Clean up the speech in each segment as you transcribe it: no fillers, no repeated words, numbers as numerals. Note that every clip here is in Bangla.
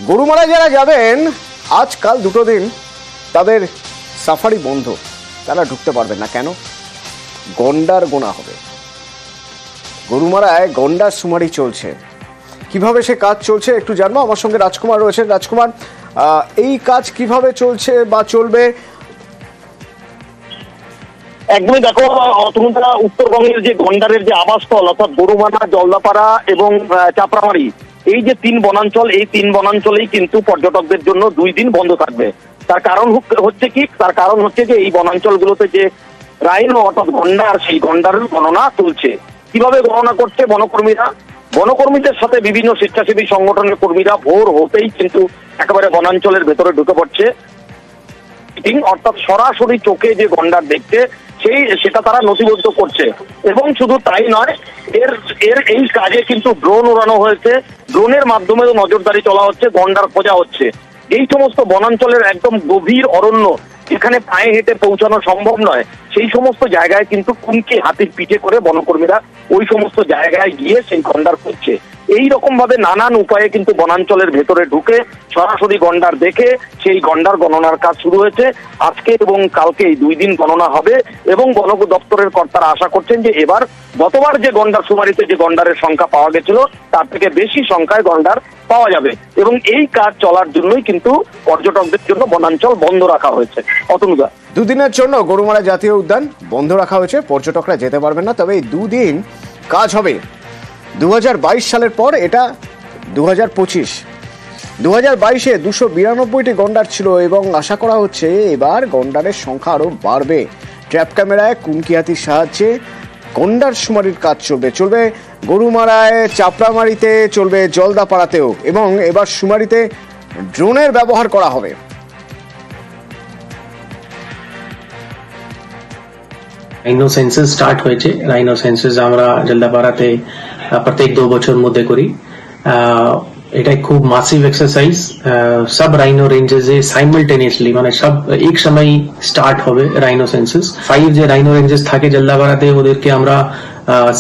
গরুমারা যারা যাবেন আজকাল দুটো দিন তাদের সাফারি বন্ধ, তারা ঢুকতে পারবেন না। কেন? গন্ডার গোনা হবে। গরুমারায় গন্ডার সুমারি চলছে। কিভাবে সে কাজ চলছে একটু জানবো। আমার সঙ্গে রাজকুমার রয়েছেন। রাজকুমার, এই কাজ কিভাবে চলছে বা চলবে? একদমই দেখো, তোমরা উত্তরবঙ্গের যে গন্ডারের যে আবাসস্থল অর্থাৎ গরুমারা, জলদাপাড়া এবং চাপড়ামারি, এই যে তিন বনাঞ্চল, এই তিন বনাঞ্চলেই কিন্তু পর্যটকদের জন্য 2 দিন বন্ধ থাকবে। তার কারণ হচ্ছে কি? তার কারণ হচ্ছে যে এই বনাঞ্চলগুলোতে যে রাইনো অর্থাৎ গন্ডার, সেই গন্ডারের গণনা চলছে। কিভাবে গণনা করছে বনকর্মীরা? বনকর্মীদের সাথে বিভিন্ন স্বেচ্ছাসেবী সংগঠনের কর্মীরা ভোর হতেই কিন্তু একেবারে বনাঞ্চলের ভেতরে ঢুকে পড়ছে। অর্থাৎ সরাসরি চোখে যে গন্ডার দেখছে সেটা তারা নথিবদ্ধ করছে। এবং শুধু তাই নয়, এর এই কাজে কিন্তু ড্রোন উড়ানো হয়েছে। ড্রোনের মাধ্যমেও নজরদারি চলা হচ্ছে, গন্ডার খোঁজা হচ্ছে। এই সমস্ত বনাঞ্চলের একদম গভীর অরণ্য, যেখানে পায়ে হেঁটে পৌঁছানো সম্ভব নয়, সেই সমস্ত জায়গায় কিন্তু কুনকে হাতির পিঠে করে বনকর্মীরা ওই সমস্ত জায়গায় গিয়ে সেই গন্ডার খুঁজছে। এই রকম ভাবে নানান উপায়ে কিন্তু বনাঞ্চলের ভেতরে ঢুকে সরাসরি গন্ডার দেখে সেই গন্ডার গণনার কাজ শুরু হয়েছে। আজকে এবং কালকে এই 2 দিন গণনা হবে এবং বন দপ্তরের কর্তারা আশা করছেন যে এবার গতবার যে গন্ডার সুমারিতে যে গন্ডারের সংখ্যা পাওয়া গেছিল তার থেকে বেশি সংখ্যায় গন্ডার পাওয়া যাবে। এবং এই কাজ চলার জন্যই কিন্তু পর্যটকদের জন্য বনাঞ্চল বন্ধ রাখা হয়েছে। অতনুদা, 2 দিনের জন্য গরুমারা জাতীয় উদ্যান বন্ধ রাখা হয়েছে। পর্যটকরা যেতে পারবেন না। তবে এই 2 দিন কাজ হবে। 2022 সালের পর এটা 2025। 2022-এ 292টি গন্ডার ছিল এবং আশা করা হচ্ছে এবার গন্ডারের সংখ্যা আরো বাড়বে। ট্র্যাপ ক্যামেরায় কুনকি হাতির সাহায্যে গন্ডার সুমারির কাজ চলবে গরুমারায়, চাপড়ামারিতে, চলবে জলদাপাড়াতেও, এবং এবার সুমারিতে ড্রোনের ব্যবহার করা হবে। রাইনো সেন্সাস স্টার্ট হয়েছে। রাইনো সেন্সাস আমরা জলদাপাড়াতে প্রত্যেক 2 বছর মধ্যে করি। এটা খুব মাসিভ এক্সারসাইজ। সব রাইনো রেঞ্জেসে সাইমালটেনিয়াসলি, মানে সব এক সময় স্টার্ট হবে রাইনো সেন্সাস। 5 যে রাইনো রেঞ্জেস থাকে জলদাপাড়াতে, ওদেরকে আমরা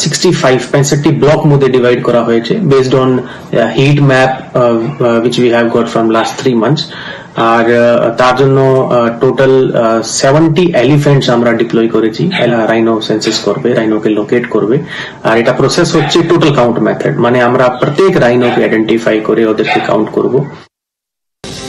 65 ব্লক মধ্যে ডিভাইড করা হয়েছে based on hit map which we have got from last 3 months। আর তার জন্য টোটাল 70 এলিফ্যান্টস আমরা ডিপ্লয় করেছি। রাইনো সেন্সাস করবে, রাইনোকে লোকেট করবে। আর এটা প্রসেস হচ্ছে টোটাল কাউন্ট মেথড, মানে আমরা প্রত্যেক রাইনোকে আইডেন্টিফাই করে ওদেরকে কাউন্ট করব।